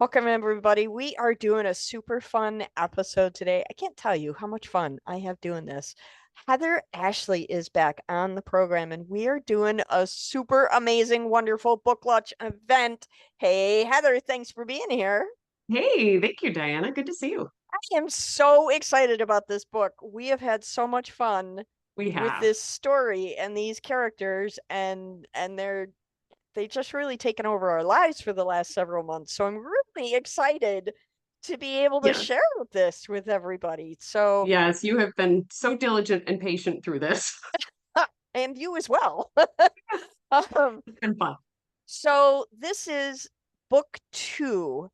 Welcome, everybody. We are doing a super fun episode today. I can't tell you how much fun I have doing this. Heather Ashley is back on the program, and we are doing a super amazing, wonderful book launch event. Hey, Heather, thanks for being here. Hey, thank you, Diana. Good to see you. I am so excited about this book. We have had so much fun We with have. this story and these characters, and they just really taken over our lives for the last several months. So I'm really excited to be able to Yes. share this with everybody. So, Yes, you have been so diligent and patient through this. and you as well. um, It's been fun. so this is book two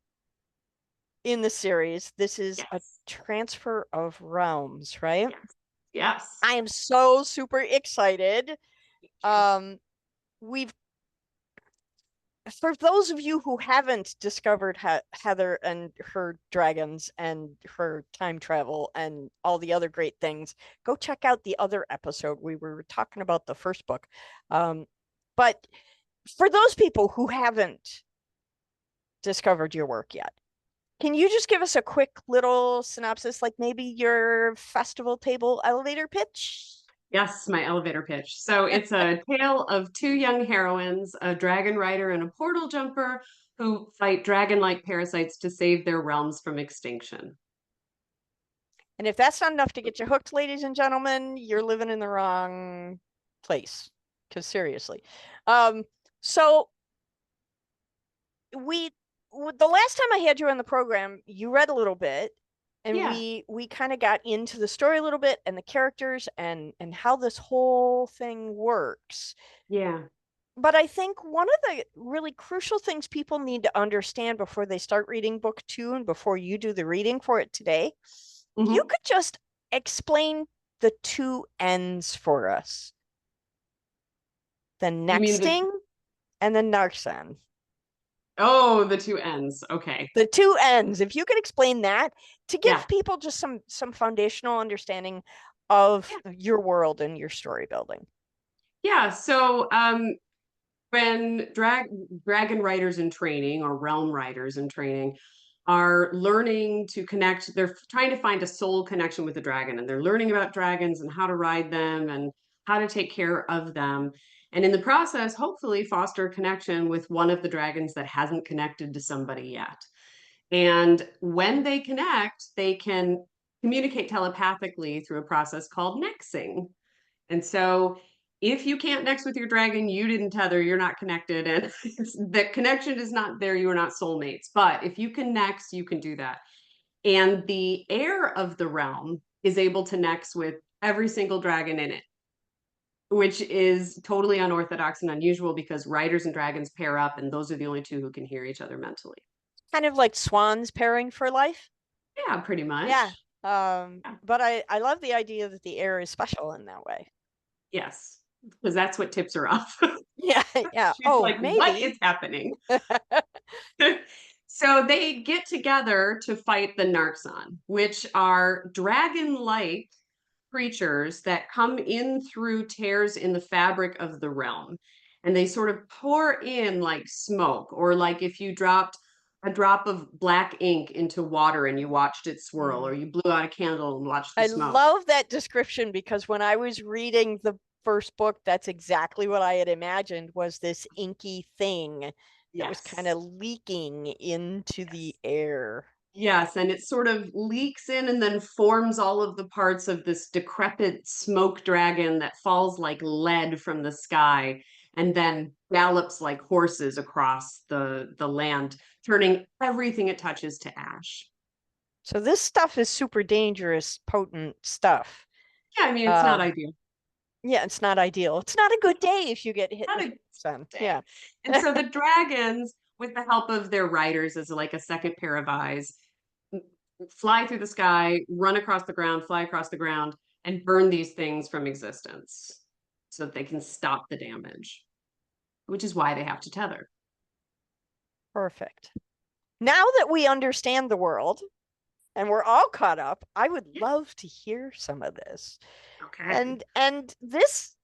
in the series. This is a Yes. transfer of realms, right? Yes. Yes. I am so super excited. Thank you. Um, we've For those of you who haven't discovered Heather and her dragons and her time travel and all the other great things, go check out the other episode. We were talking about the first book. But for those people who haven't discovered your work yet, can you just give us a quick little synopsis, like maybe your festival table elevator pitch? Yes, my elevator pitch. So it's a tale of two young heroines, a dragon rider and a portal jumper, who fight dragon-like parasites to save their realms from extinction. And if that's not enough to get you hooked, ladies and gentlemen, you're living in the wrong place. Because seriously. Um, so we the last time I had you on the program, you read a little bit and Yeah. we kind of got into the story a little bit and the characters and how this whole thing works. Yeah. But I think one of the really crucial things people need to understand before they start reading book two and before you do the reading for it today, you Hmm. could just explain the two ends for us, the You mean nexting and the Narxon. the two ends. Okay. The two ends. If you could explain that to Yeah. give people just some foundational understanding of Yeah. your world and your story building. Yeah. So when dragon writers in training or realm writers in training are learning to connect, they're trying to find a soul connection with the dragon, and they're learning about dragons and how to ride them and how to take care of them, and in the process hopefully foster a connection with one of the dragons that hasn't connected to somebody yet. And when they connect, they can communicate telepathically through a process called nexing. And so if you can't next with your dragon, you didn't tether, you're not connected, and the connection is not there, you are not soulmates. But if you can next, you can do that. And the heir of the realm is able to next with every single dragon in it, which is totally unorthodox and unusual because riders and dragons pair up, and those are the only two who can hear each other mentally. Kind of like swans pairing for life. Yeah, pretty Yeah. much. Um, Yeah. but I love the idea that the air is special in that way. Yes, because that's what tips her off. Yeah, yeah. She's Oh, like, what maybe. is happening? So they get together to fight the Narxon, which are dragon-like creatures that come in through tears in the fabric of the realm. And they sort of pour in like smoke, or like if you dropped a drop of black ink into water and you watched it swirl, Mm. or you blew out a candle and watched the I smoke. love that description because when I was reading the first book, that's exactly what I had imagined was this inky thing that was kind Yes. of leaking into the Yes. air. Yes, and it sort of leaks in and then forms all of the parts of this decrepit smoke dragon that falls like lead from the sky and then gallops like horses across the land, turning everything it touches to ash. So this stuff is super dangerous, potent stuff. Yeah, I mean, it's not Um, ideal. yeah, it's not ideal. It's not a good day if you get hit Not with a sun. day. Yeah. And so the dragons, with the help of their riders as like a second pair of eyes, fly through the sky, run across the ground, fly across the ground, and burn these things from existence so that they can stop the damage, which is why they have to tether. Perfect. Now that we understand the world and we're all caught up, I would Yeah. love to hear some of this. Okay. And this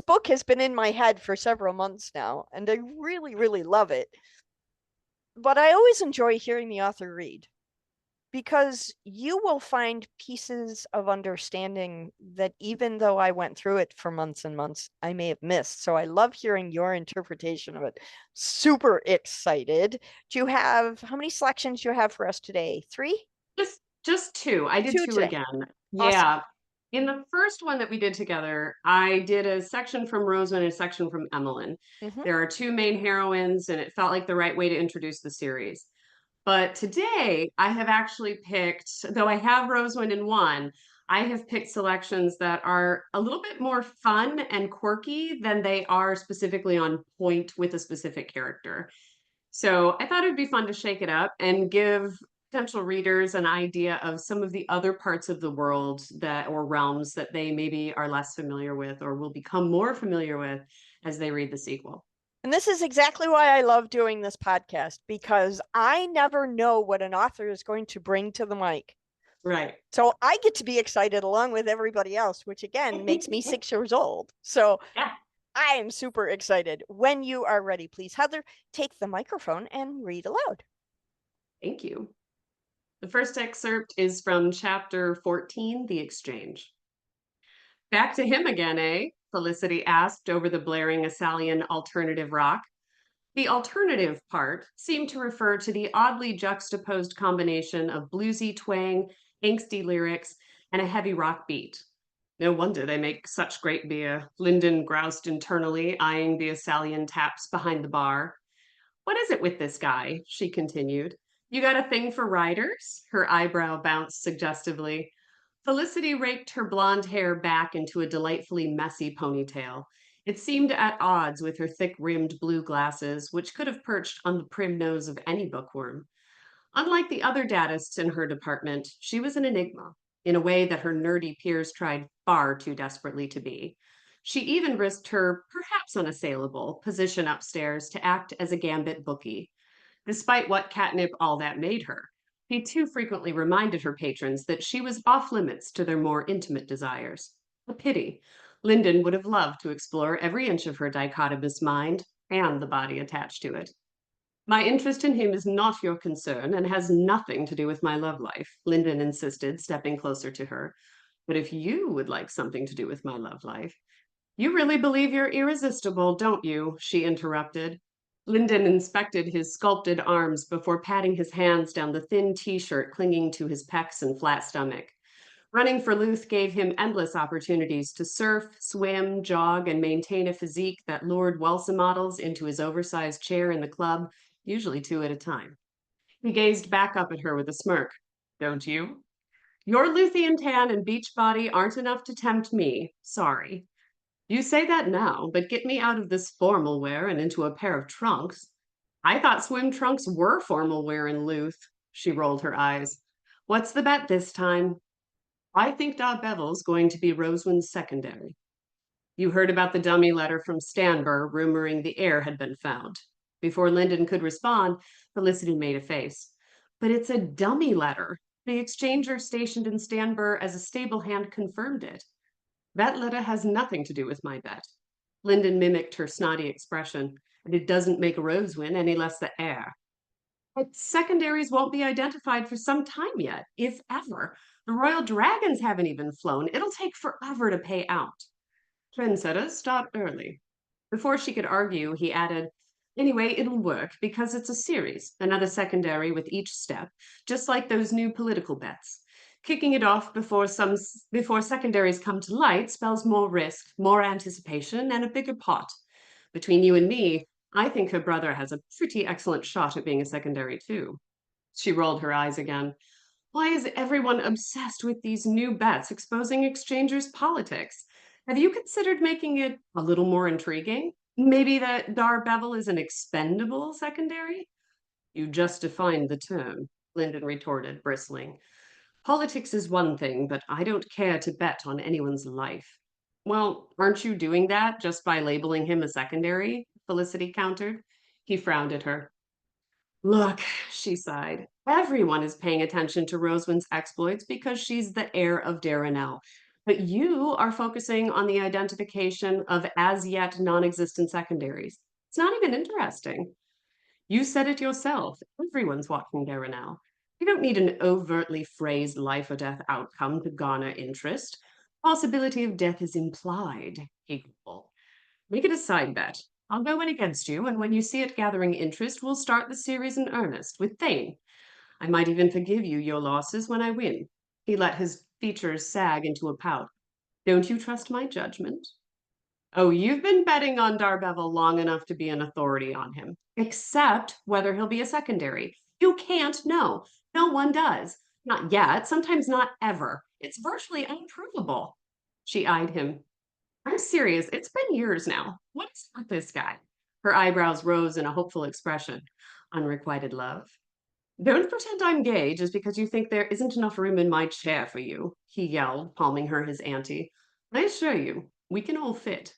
book has been in my head for several months now, and I really, really love it. But I always enjoy hearing the author read because you will find pieces of understanding that even though I went through it for months and months, I may have missed. So I love hearing your interpretation of it. Super excited. Do you have how many selections do you have for us today? Three? Just two. I did Two two today. again. Awesome. Yeah. In the first one that we did together, I did a section from Rosamund and a section from Emmeline. Mm-hmm. There are two main heroines, and it felt like the right way to introduce the series. But today, I have actually picked, though I have Rosamund in one, I have picked selections that are a little bit more fun and quirky than they are specifically on point with a specific character. So I thought it'd be fun to shake it up and give potential readers an idea of some of the other parts of the world that or realms that they maybe are less familiar with or will become more familiar with as they read the sequel. And this is exactly why I love doing this podcast because I never know what an author is going to bring to the mic. Right. So I get to be excited along with everybody else, which again makes me 6 years old. So Yeah. I am super excited. When you are ready, please, Heather, take the microphone and read aloud. Thank you. The first excerpt is from chapter 14, The Exchange. Back to him again, eh? Felicity asked over the blaring Assalian alternative rock. The alternative part seemed to refer to the oddly juxtaposed combination of bluesy twang, angsty lyrics, and a heavy rock beat. No wonder they make such great beer, Lyndon groused internally, eyeing the Assalian taps behind the bar. What is it with this guy? She continued. You got a thing for riders? Her eyebrow bounced suggestively. Felicity raked her blonde hair back into a delightfully messy ponytail. It seemed at odds with her thick rimmed blue glasses, which could have perched on the prim nose of any bookworm. Unlike the other dadists in her department, she was an enigma, in a way that her nerdy peers tried far too desperately to be. She even risked her perhaps unassailable position upstairs to act as a gambit bookie. Despite what catnip all that made her, he too frequently reminded her patrons that she was off limits to their more intimate desires. A pity. Lyndon would have loved to explore every inch of her dichotomous mind and the body attached to it. My interest in him is not your concern and has nothing to do with my love life, Lyndon insisted, stepping closer to her. But if you would like something to do with my love life, you really believe you're irresistible, don't you? She interrupted. Lyndon inspected his sculpted arms before patting his hands down the thin t shirt clinging to his pecs and flat stomach. Running for Luth gave him endless opportunities to surf, swim, jog, and maintain a physique that lured Welsa models into his oversized chair in the club, usually two at a time. He gazed back up at her with a smirk. Don't you? Your Luthien tan and beach body aren't enough to tempt me. Sorry. You say that now, but get me out of this formal wear and into a pair of trunks. I thought swim trunks were formal wear in Luth. She rolled her eyes. What's the bet this time? I think Da Bevel's going to be Rosewin's secondary. You heard about the dummy letter from Stanbur rumoring the heir had been found. Before Lyndon could respond, Felicity made a face. But it's a dummy letter. The exchanger stationed in Stanbur as a stable hand confirmed it. That letter has nothing to do with my bet. Lyndon mimicked her snotty expression, and it doesn't make Rosewin any less the heir. But secondaries won't be identified for some time yet, if ever. The royal dragons haven't even flown. It'll take forever to pay out. Trendsetters start early. Before she could argue, he added, Anyway, it'll work because it's a series, another secondary with each step, just like those new political bets. Kicking it off before secondaries come to light spells more risk, more anticipation, and a bigger pot. Between you and me, I think her brother has a pretty excellent shot at being a secondary too. She rolled her eyes again. Why is everyone obsessed with these new bets exposing exchangers' politics? Have you considered making it a little more intriguing? Maybe that Dar Bevel is an expendable secondary? You just defined the term, Lyndon retorted, bristling. Politics is one thing, but I don't care to bet on anyone's life. Well, aren't you doing that just by labeling him a secondary? Felicity countered. He frowned at her. Look, she sighed. Everyone is paying attention to Rosewin's exploits because she's the heir of Darrenelle. But you are focusing on the identification of as yet non existent secondaries. It's not even interesting. You said it yourself. Everyone's watching Darrenelle. You don't need an overtly phrased life or death outcome to garner interest. Possibility of death is implied, he grumbled. Make it a side bet. I'll go in against you, and when you see it gathering interest, we'll start the series in earnest with Thane. I might even forgive you your losses when I win. He let his features sag into a pout. Don't you trust my judgment? Oh, you've been betting on Darbevel long enough to be an authority on him, except whether he'll be a secondary. You can't know. No one does. Not yet, sometimes not ever. It's virtually unprovable. She eyed him. I'm serious. It's been years now. What is with this guy? Her eyebrows rose in a hopeful expression. Unrequited love. Don't pretend I'm gay just because you think there isn't enough room in my chair for you, he yelled, palming her his ante. I assure you, we can all fit.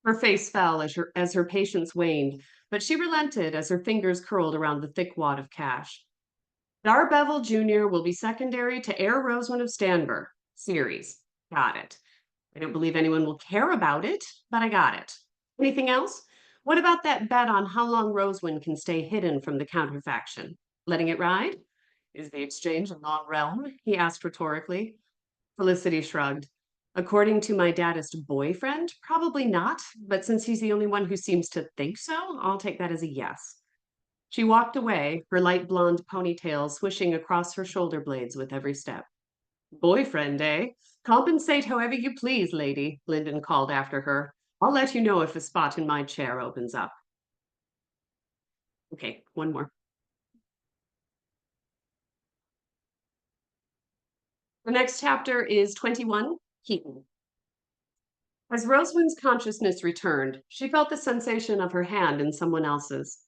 Her face fell as her patience waned, but she relented as her fingers curled around the thick wad of cash. Darbevel Jr. will be secondary to Heir Rosewind of Stanver. Series. Got it. I don't believe anyone will care about it, but I got it. Anything else? What about that bet on how long Rosewind can stay hidden from the counterfaction? Letting it ride? Is the exchange a non-realm? He asked rhetorically. Felicity shrugged. According to my daddest boyfriend, probably not, but since he's the only one who seems to think so, I'll take that as a yes. She walked away, her light blonde ponytail swishing across her shoulder blades with every step. Boyfriend, eh? Compensate however you please, lady, Lyndon called after her. I'll let you know if a spot in my chair opens up. Okay, one more. The next chapter is 21, Keaton. As Rosewind's consciousness returned, she felt the sensation of her hand in someone else's.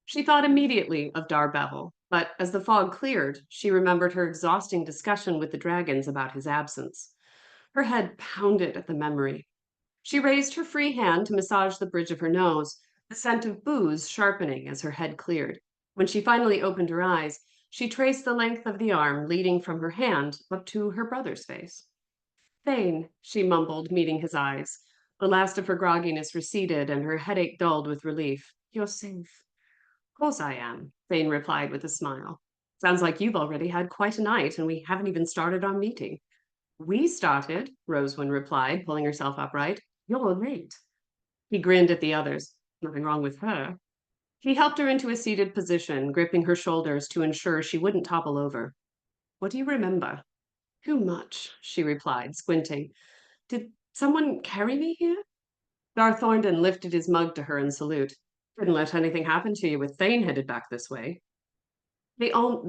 She thought immediately of Darbevel, but as the fog cleared, she remembered her exhausting discussion with the dragons about his absence. Her head pounded at the memory. She raised her free hand to massage the bridge of her nose, the scent of booze sharpening as her head cleared. When she finally opened her eyes, she traced the length of the arm leading from her hand up to her brother's face. Thane, she mumbled, meeting his eyes. The last of her grogginess receded, and her headache dulled with relief. You're safe. Of course I am, Thane replied with a smile. Sounds like you've already had quite a night, and we haven't even started our meeting. We started, Rosewind replied, pulling herself upright. You're late. He grinned at the others. Nothing wrong with her. He helped her into a seated position, gripping her shoulders to ensure she wouldn't topple over. What do you remember? Too much, she replied, squinting. Did someone carry me here? Dar Thornton lifted his mug to her in salute. Didn't let anything happen to you with Thane headed back this way. They all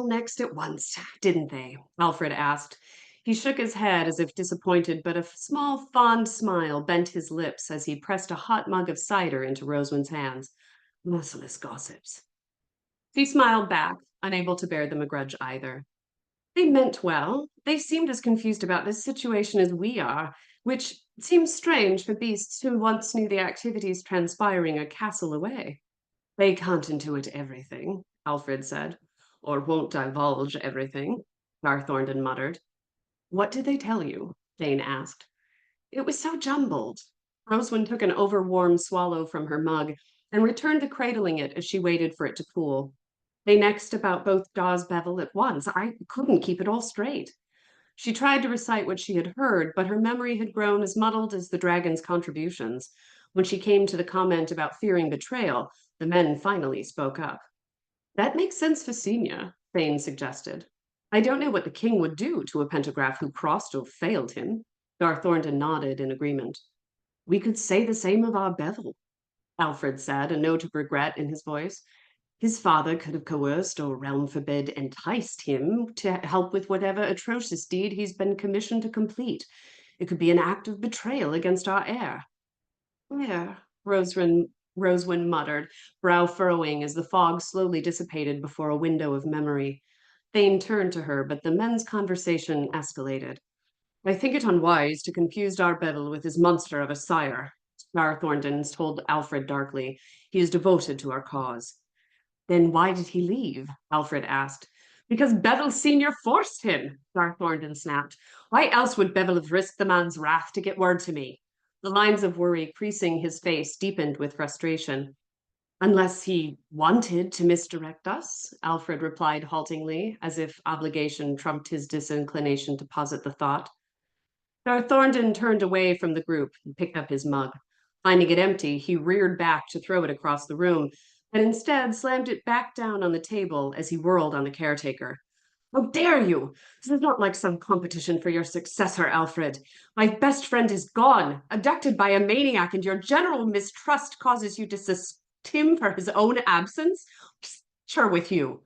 next at once, didn't they? Alfred asked. He shook his head as if disappointed, but a small, fond smile bent his lips as he pressed a hot mug of cider into Rosewind's hands. Merciless gossips. She smiled back, unable to bear them a grudge either. They meant well. They seemed as confused about this situation as we are, which seems strange for beasts who once knew the activities transpiring a castle away. They can't intuit everything, Alfred said. Or won't divulge everything, Gar Thornton muttered. What did they tell you? Thane asked. It was so jumbled. Rosewind took an overwarm swallow from her mug and returned to cradling it as she waited for it to cool. They next about both Dawes Bevel at once. I couldn't keep it all straight. She tried to recite what she had heard, but her memory had grown as muddled as the dragon's contributions. When she came to the comment about fearing betrayal, the men finally spoke up. That makes sense for Senior, Thane suggested. I don't know what the king would do to a pentagraph who crossed or failed him. Gar Thornton nodded in agreement. We could say the same of our Bevel, Alfred said, a note of regret in his voice. His father could have coerced or, realm forbid, enticed him to help with whatever atrocious deed he's been commissioned to complete. It could be an act of betrayal against our heir. Where? Rosewind muttered, brow furrowing as the fog slowly dissipated before a window of memory. Thane turned to her, but the men's conversation escalated. I think it unwise to confuse Darbevel with his monster of a sire, Gar Thornton told Alfred darkly. He is devoted to our cause. Then why did he leave? Alfred asked. Because Bevel Senior forced him, Gar Thornton snapped. Why else would Bevel have risked the man's wrath to get word to me? The lines of worry creasing his face deepened with frustration. Unless he wanted to misdirect us, Alfred replied haltingly, as if obligation trumped his disinclination to posit the thought. Lord Thornton turned away from the group and picked up his mug. Finding it empty, he reared back to throw it across the room, but instead slammed it back down on the table as he whirled on the caretaker. How dare you? This is not like some competition for your successor, Alfred. My best friend is gone, abducted by a maniac, and your general mistrust causes you to suspect him for his own absence? Sure with you.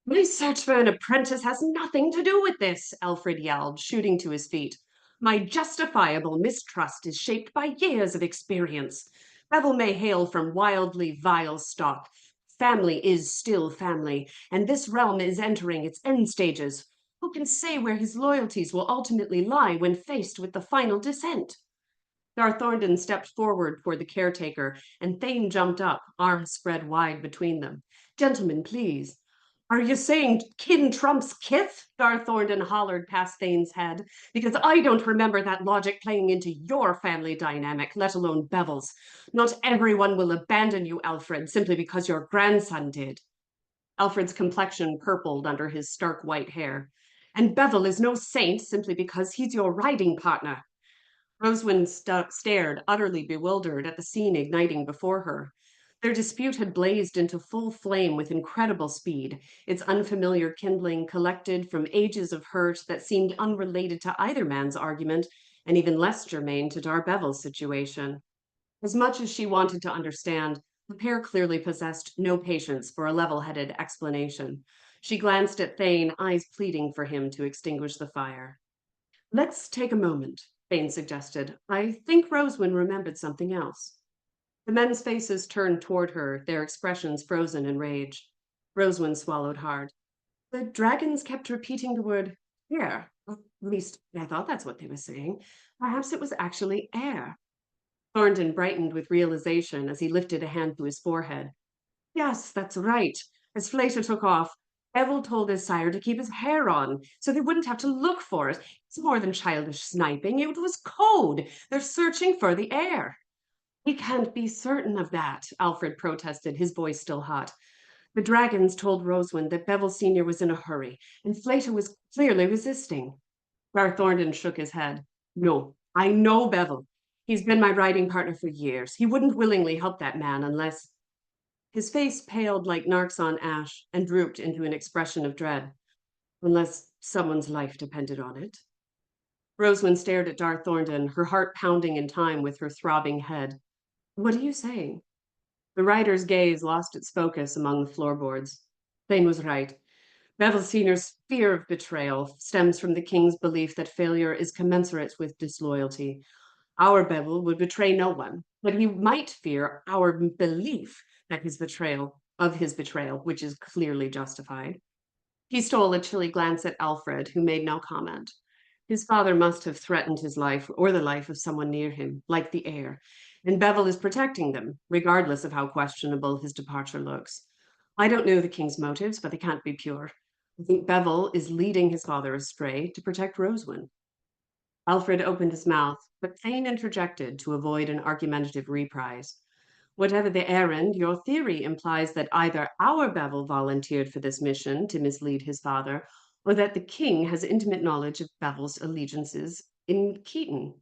My search for an apprentice has nothing to do with this, Alfred yelled, shooting to his feet. My justifiable mistrust is shaped by years of experience. Bevel may hail from wildly vile stock. Family is still family, and this realm is entering its end stages. Who can say where his loyalties will ultimately lie when faced with the final descent? Thornton stepped forward for the caretaker, and Thane jumped up, arms spread wide between them. Gentlemen, please. Are you saying kin trumps kith? Thornton hollered past Thane's head. Because I don't remember that logic playing into your family dynamic, let alone Bevel's. Not everyone will abandon you, Alfred, simply because your grandson did. Alfred's complexion purpled under his stark white hair. And Bevel is no saint simply because he's your riding partner. Rosewind stared, utterly bewildered, at the scene igniting before her. Their dispute had blazed into full flame with incredible speed, its unfamiliar kindling collected from ages of hurt that seemed unrelated to either man's argument, and even less germane to Darbevel's situation. As much as she wanted to understand, the pair clearly possessed no patience for a level-headed explanation. She glanced at Thane, eyes pleading for him to extinguish the fire. Let's take a moment, Bain suggested. I think Rosewind remembered something else. The men's faces turned toward her, their expressions frozen in rage. Rosewind swallowed hard. The dragons kept repeating the word air. At least I thought that's what they were saying. Perhaps it was actually air. Thornton brightened with realization as he lifted a hand to his forehead. Yes, that's right. As Flater took off, Bevel told his sire to keep his hair on so they wouldn't have to look for it. It's more than childish sniping. It was code. They're searching for the heir. We can't be certain of that, Alfred protested, his voice still hot. The dragons told Rosewind that Bevel Sr. was in a hurry, and Flater was clearly resisting. Thornton shook his head. No, I know Bevel. He's been my riding partner for years. He wouldn't willingly help that man unless. His face paled like Narxon ash and drooped into an expression of dread. Unless someone's life depended on it. Rosewind stared at Darth Thornton, her heart pounding in time with her throbbing head. What are you saying? The rider's gaze lost its focus among the floorboards. Thane was right. Bevel Senior's fear of betrayal stems from the king's belief that failure is commensurate with disloyalty. Our Bevel would betray no one, but he might fear our belief that his betrayal, which is clearly justified. He stole a chilly glance at Alfred, who made no comment. His father must have threatened his life or the life of someone near him, like the heir, and Bevel is protecting them, regardless of how questionable his departure looks. I don't know the king's motives, but they can't be pure. I think Bevel is leading his father astray to protect Rosewind. Alfred opened his mouth, but Thane interjected to avoid an argumentative reprise. Whatever the errand, your theory implies that either our Bevel volunteered for this mission to mislead his father, or that the king has intimate knowledge of Bevel's allegiances in Keaton.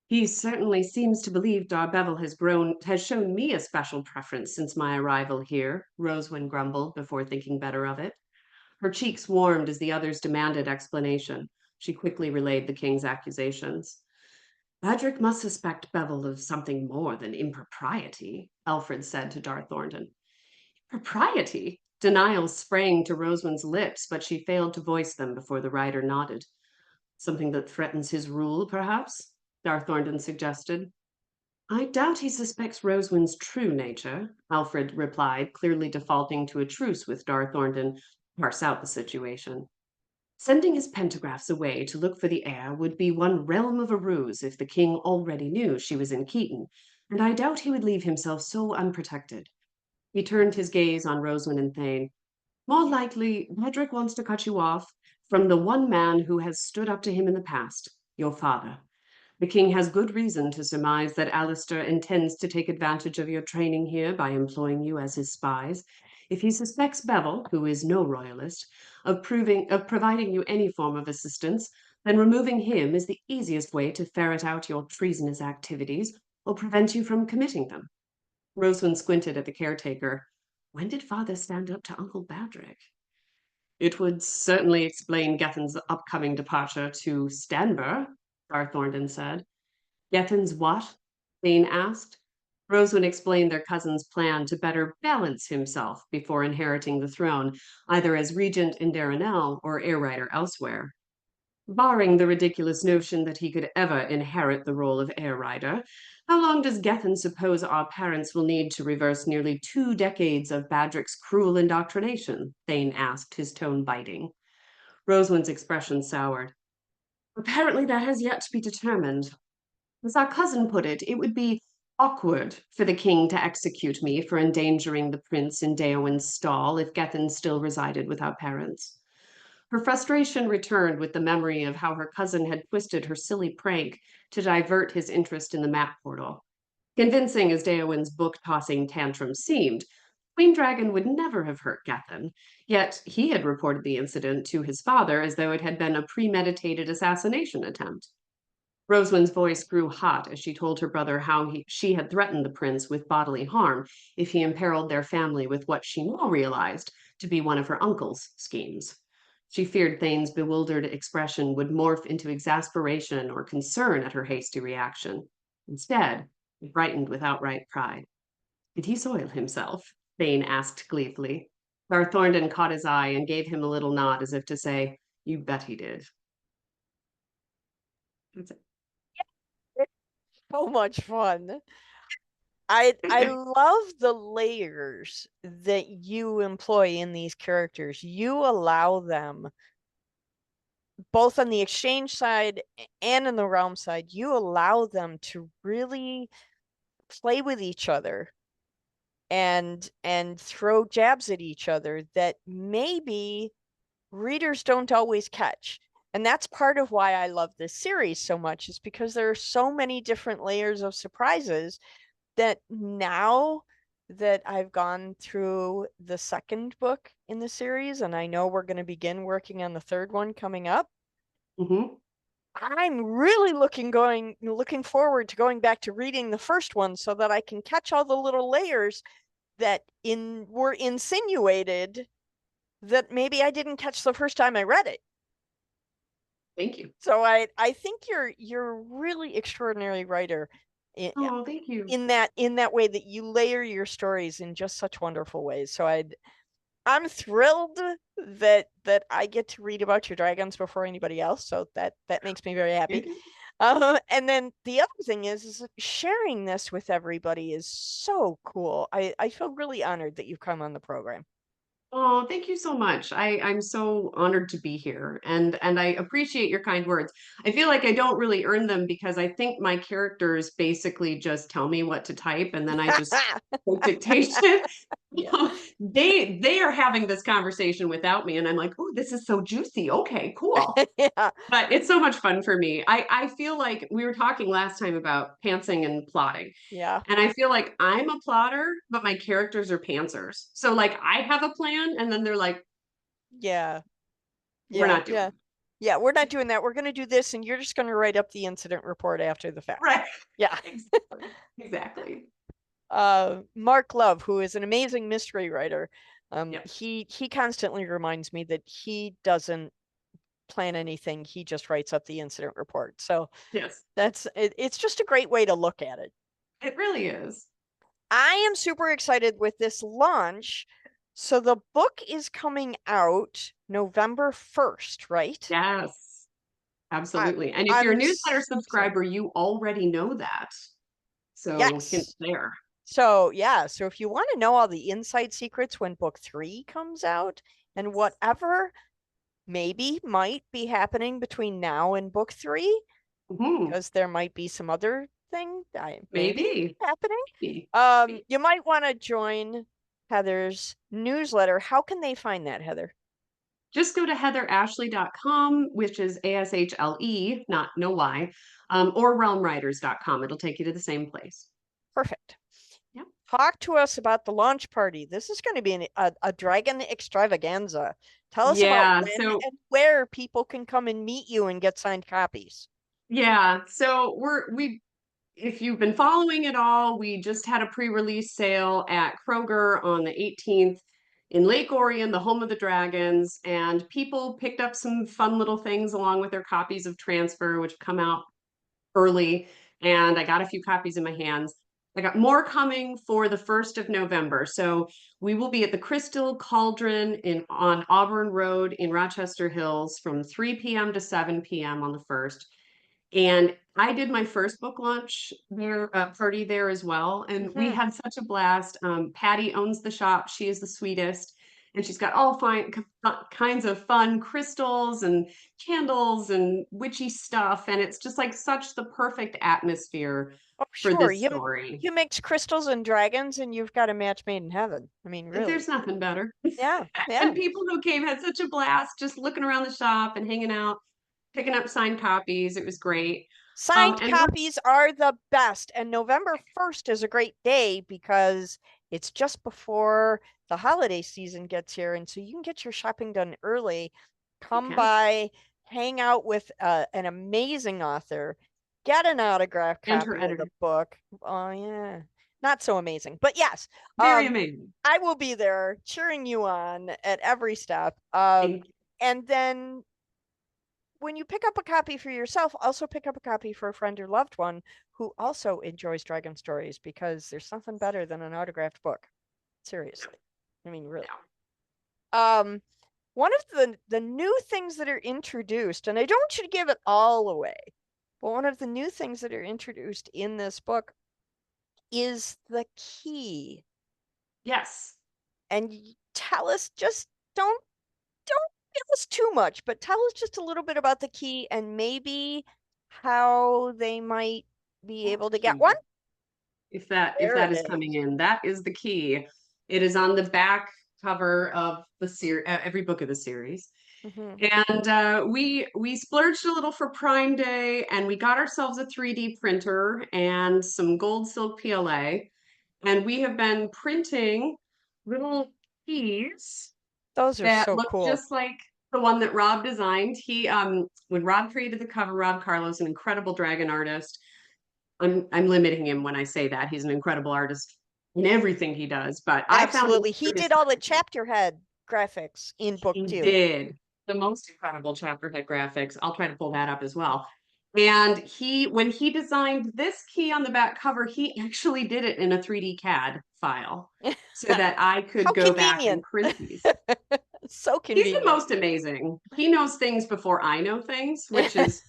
He certainly seems to believe Darbevel has shown me a special preference since my arrival here, Rosewind grumbled before thinking better of it. Her cheeks warmed as the others demanded explanation. She quickly relayed the king's accusations. Badrick must suspect Bevel of something more than impropriety, Alfred said to Darth Thornton. Propriety? Denial sprang to Rosewind's lips, but she failed to voice them before the rider nodded. Something that threatens his rule, perhaps? Darth Thornton suggested. I doubt he suspects Rosewind's true nature, Alfred replied, clearly defaulting to a truce with Darth Thornton to parse out the situation. Sending his pentagraphs away to look for the heir would be one realm of a ruse if the king already knew she was in Keaton, and I doubt he would leave himself so unprotected. He turned his gaze on Rosewind and Thane. More likely, Hedrick wants to cut you off from the one man who has stood up to him in the past, your father. The king has good reason to surmise that Alistair intends to take advantage of your training here by employing you as his spies. If he suspects Bevel, who is no royalist, of providing you any form of assistance, then removing him is the easiest way to ferret out your treasonous activities or prevent you from committing them. Rosewind squinted at the caretaker. When did father stand up to Uncle Badrick? It would certainly explain Gethin's upcoming departure to Stanborough, Garthornton said. Gethin's what? Thane asked. Rosewood explained their cousin's plan to better balance himself before inheriting the throne, either as regent in Darrenelle or heir writer elsewhere. Barring the ridiculous notion that he could ever inherit the role of heir writer, how long does Gethin suppose our parents will need to reverse nearly 2 decades of Badrick's cruel indoctrination? Thane asked, his tone biting. Rosewin's expression soured. Apparently that has yet to be determined. As our cousin put it, it would be awkward for the king to execute me for endangering the prince in Deowin's stall if Gethin still resided with our parents. Her frustration returned with the memory of how her cousin had twisted her silly prank to divert his interest in the map portal. Convincing as Deowin's book-tossing tantrum seemed, Queen Dragon would never have hurt Gethin, yet he had reported the incident to his father as though it had been a premeditated assassination attempt. Rosewin's voice grew hot as she told her brother how she had threatened the prince with bodily harm if he imperiled their family with what she now realized to be one of her uncle's schemes. She feared Thane's bewildered expression would morph into exasperation or concern at her hasty reaction. Instead, it brightened with outright pride. Did he soil himself? Thane asked gleefully. Garthornton caught his eye and gave him a little nod as if to say, You bet he did. That's it. It's so much fun. I love the layers that you employ in these characters. You allow them, both on the exchange side and in the realm side, you allow them to really play with each other and throw jabs at each other that maybe readers don't always catch. And that's part of why I love this series so much, is because there are so many different layers of surprises that now that I've gone through the second book in the series, and I know we're going to begin working on the third one coming up, Mm-hmm. I'm really looking forward to going back to reading the first one so that I can catch all the little layers that were insinuated that maybe I didn't catch the first time I read it. Thank you. So I think you're a really extraordinary writer Oh, thank you. in that way that you layer your stories in just such wonderful ways. So I'm thrilled that I get to read about your dragons before anybody else. So that makes me very happy. And then the other thing is sharing this with everybody is so cool. I feel really honored that you've come on the program. Oh, thank you so much. I'm so honored to be here and I appreciate your kind words. I feel like I don't really earn them because I think my characters basically just tell me what to type and then I just take dictation. Yeah. They are having this conversation without me and I'm like, "Oh, this is so juicy. Okay, cool." Yeah. But it's so much fun for me. I feel like we were talking last time about pantsing and plotting. Yeah. And I feel like I'm a plotter, but my characters are pantsers. So like I have a plan and then they're like, Yeah. we're Yeah. not doing Yeah. it. Yeah, we're not doing that. We're going to do this, and you're just going to write up the incident report after the fact. Right. Yeah. Exactly. Exactly. Mark Love, who is an amazing mystery writer, Yep. he constantly reminds me that he doesn't plan anything. He just writes up the incident report. So Yes. it's just a great way to look at it. It really is. I am super excited with this launch. So the book is coming out November 1st, right? Yes. Absolutely. And if you're a I'm newsletter so excited. subscriber, you already know that. So hint Yes. there. So yeah, so if you want to know all the inside secrets when book 3 comes out and whatever maybe might be happening between now and book 3, Mhm. because there might be some other thing that maybe Maybe. happening. Maybe. You might want to join Heather's newsletter. How can they find that, Heather? just go to heatherashley.com, which is ASHLE, not no Y, or realmwriters.com. It'll take you to the same place. Perfect. Yep. Talk to us about the launch party. This is going to be a dragon extravaganza. Tell us about Yeah. when So and where people can come and meet you and get signed copies. yeah. So we if you've been following it all, we just had a pre-release sale at Kroger on the 18th in Lake Orion, the home of the dragons, and people picked up some fun little things along with their copies of Transfer, which come out early, and I got a few copies in my hands. I got more coming for the 1st of November. So we will be at the Crystal Cauldron on Auburn Road in Rochester Hills from 3 p.m. to 7 p.m. on the 1st. And I did my first book launch there, party there as well. And we Mhm. had such a blast. Patty owns the shop. She is the sweetest. And she's got all kinds of fun crystals and candles and witchy stuff. And it's just like such the perfect atmosphere Oh, for sure. this story. You mix crystals and dragons, and you've got a match made in heaven. I mean, really. There's nothing better. Yeah, yeah. And people who came had such a blast just looking around the shop and hanging out, picking up signed copies. It was great. Signed And we're copies are the best, and November 1st is a great day because it's just before the holiday season gets here, and so you can get your shopping done early. you Come can by, hang out with an amazing author, get an autographed and her copy of the editor. book. Oh yeah, not so amazing, but yes, Very amazing. I will be there cheering you on at every step. Thank you. And then when you pick up a copy for yourself, also pick up a copy for a friend or loved one who also enjoys dragon stories, because there's something better than an autographed book. Seriously. I mean, really. Um, one of the new things that are introduced, and I don't want you to give it all away, but one of the new things that are introduced in this book is the key. Yes. And tell us, just don't give us too much, but tell us just a little bit about the key and maybe how they might be That able to get one. key. If There that it is is. coming in, that is the key. It is on the back cover of the series, every book of the series. Mm-hmm. And we splurged a little for Prime Day, and we got ourselves a 3D printer and some gold silk PLA, and we have been printing little keys Those are that so look cool. just like the one that Rob designed. He when Rob created the cover, Rob Carlos, an incredible dragon artist. I'm limiting him when I say that. He's an incredible artist in everything he does, but I found Absolutely. He his did all the chapter head graphics in book he two. did the most incredible chapter head graphics. I'll try to pull that up as well. And when he designed this key on the back cover, he actually did it in a 3D CAD file so that I How could go back and convenient. print these. So He's the convenient. most amazing. He knows things before I know things, which is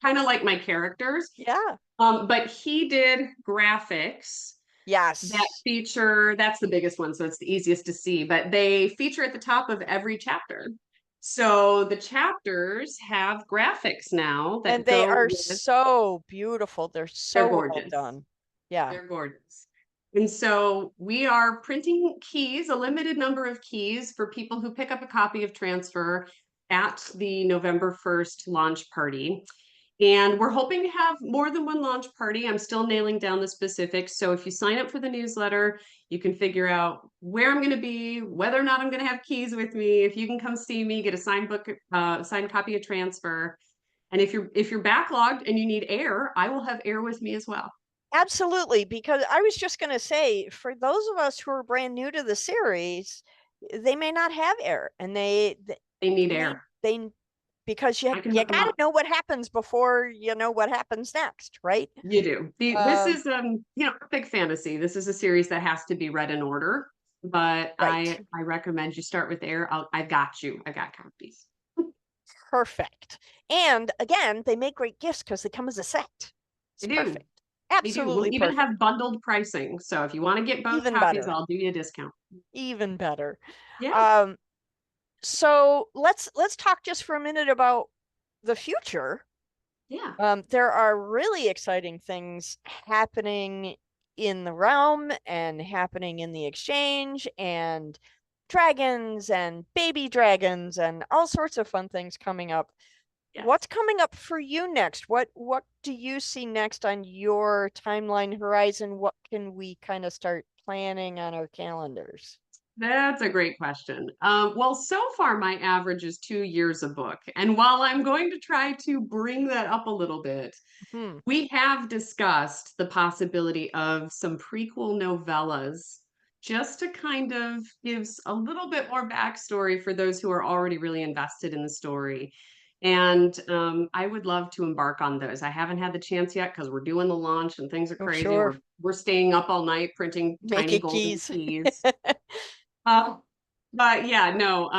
kind of like my characters. Yeah. But he did graphics that Yes. feature, that's the biggest one, so it's the easiest to see, but they feature at the top of every chapter. So the chapters have graphics now And that they go are with, so beautiful. They're they're so well gorgeous. done. Yeah. They're gorgeous. And so we are printing keys, a limited number of keys for people who pick up a copy of Transfer at the November 1st launch party. And we're hoping to have more than one launch party. I'm still nailing down the specifics. So if you sign up for the newsletter, you can figure out where I'm going to be, whether or not I'm going to have keys with me. If you can come see me, get a signed book, signed copy of Transfer. And if you're backlogged and you need air, I will have air with me as well. Absolutely, because I was just going to say, for those of us who are brand new to the series, they may not have air, and They need they need air. they because you I can you hook them got to up. know what happens before you know what happens next, right? You do. This Um, is big fantasy. This is a series that has to be read in order, but right. I recommend you start with air. I've got you. I got copies. Perfect. And again, they make great gifts because they come as a set. It's They do. perfect. They do. We'll Absolutely even perfect. have bundled pricing. So if you want to get both Even copies, better. I'll do you a discount. Even better. Yeah. Um, so let's talk just for a minute about the future. Yeah. There are really exciting things happening in the realm and happening in the exchange, and dragons and baby dragons and all sorts of fun things coming up. Yes. What's coming up for you next? What do you see next on your timeline horizon? What can we kind of start planning on our calendars? That's a great question. Well, so far my average is 2 years a book. And while I'm going to try to bring that up a little bit, Hmm. we have discussed the possibility of some prequel novellas just to kind of gives a little bit more backstory for those who are already really invested in the story. And I would love to embark on those. I haven't had the chance yet because we're doing the launch and things are Oh, crazy. sure. We're staying up all night printing tiny Making golden keys. keys. Uh, but yeah, no,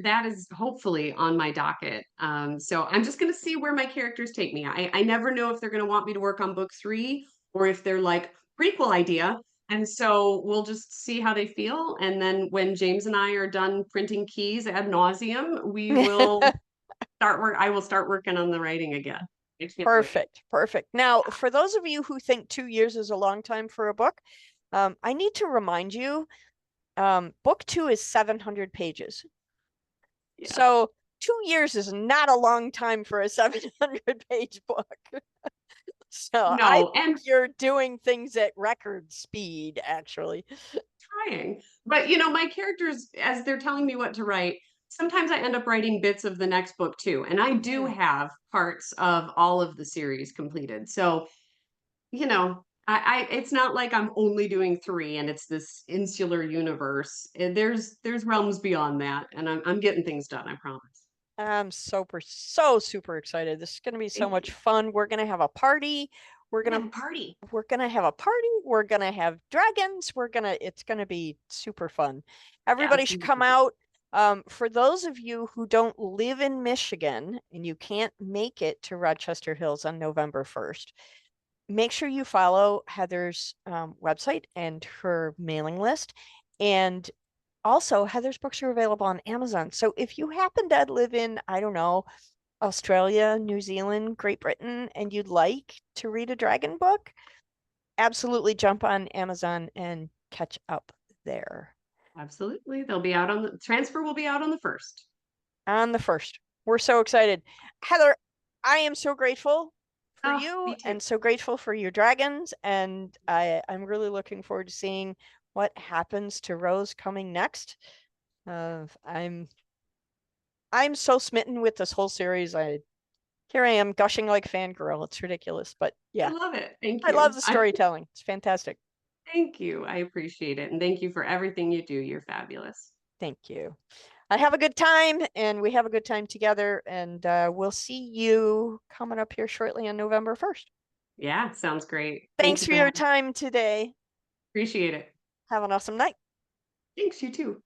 that is hopefully on my docket. So I'm just gonna see where my characters take me. I never know if they're gonna want me to work on book 3 or if they're like prequel idea. And so we'll just see how they feel. And then when James and I are done printing keys ad nauseum, we will start work. I will start working on the writing again. I can't wait. Perfect. Perfect. Now, for those of you who think 2 years is a long time for a book, I need to remind you, book two is 700 pages. Yes. So 2 years is not a long time for a 700-page book. So I No, think and you're doing things at record speed, actually. trying. But you know, my characters, as they're telling me what to write, sometimes I end up writing bits of the next book too. And I do Hmm. have parts of all of the series completed. So, you know, I it's not like I'm only doing 3 and it's this insular universe. There's realms beyond that, and I'm getting things done, I promise. I'm so super excited. This is going to be so Thank much you. fun. We're going to have a party. We're We going have to a party. we're going to have a party. We're going to have dragons. It's going to be super fun. Yeah, Everybody it's should gonna be come great. out. For those of you who don't live in Michigan and you can't make it to Rochester Hills on November 1st, make sure you follow Heather's website and her mailing list. And also, Heather's books are available on Amazon. So if you happen to live in, I don't know, Australia, New Zealand, Great Britain, and you'd like to read a dragon book, absolutely jump on Amazon and catch up there Absolutely. They'll be out on the transfer will be out on the 1st. on the 1st. We're so excited. Heather, I am so grateful for Oh, you me too. and so grateful for your dragons. And I'm really looking forward to seeing what happens to Rose coming next. I'm so smitten with this whole series. Here I am gushing like fangirl. It's ridiculous, but I yeah, love it. Thank I love you. the I storytelling. It's fantastic. Thank you. I appreciate it. And thank you for everything you do. You're fabulous. Thank you. I have a good time, and we have a good time together. And we'll see you coming up here shortly on November 1st. Yeah, sounds great. Thank Thanks you for for your having me. time today. Appreciate it. Have an awesome night. Thanks, you too.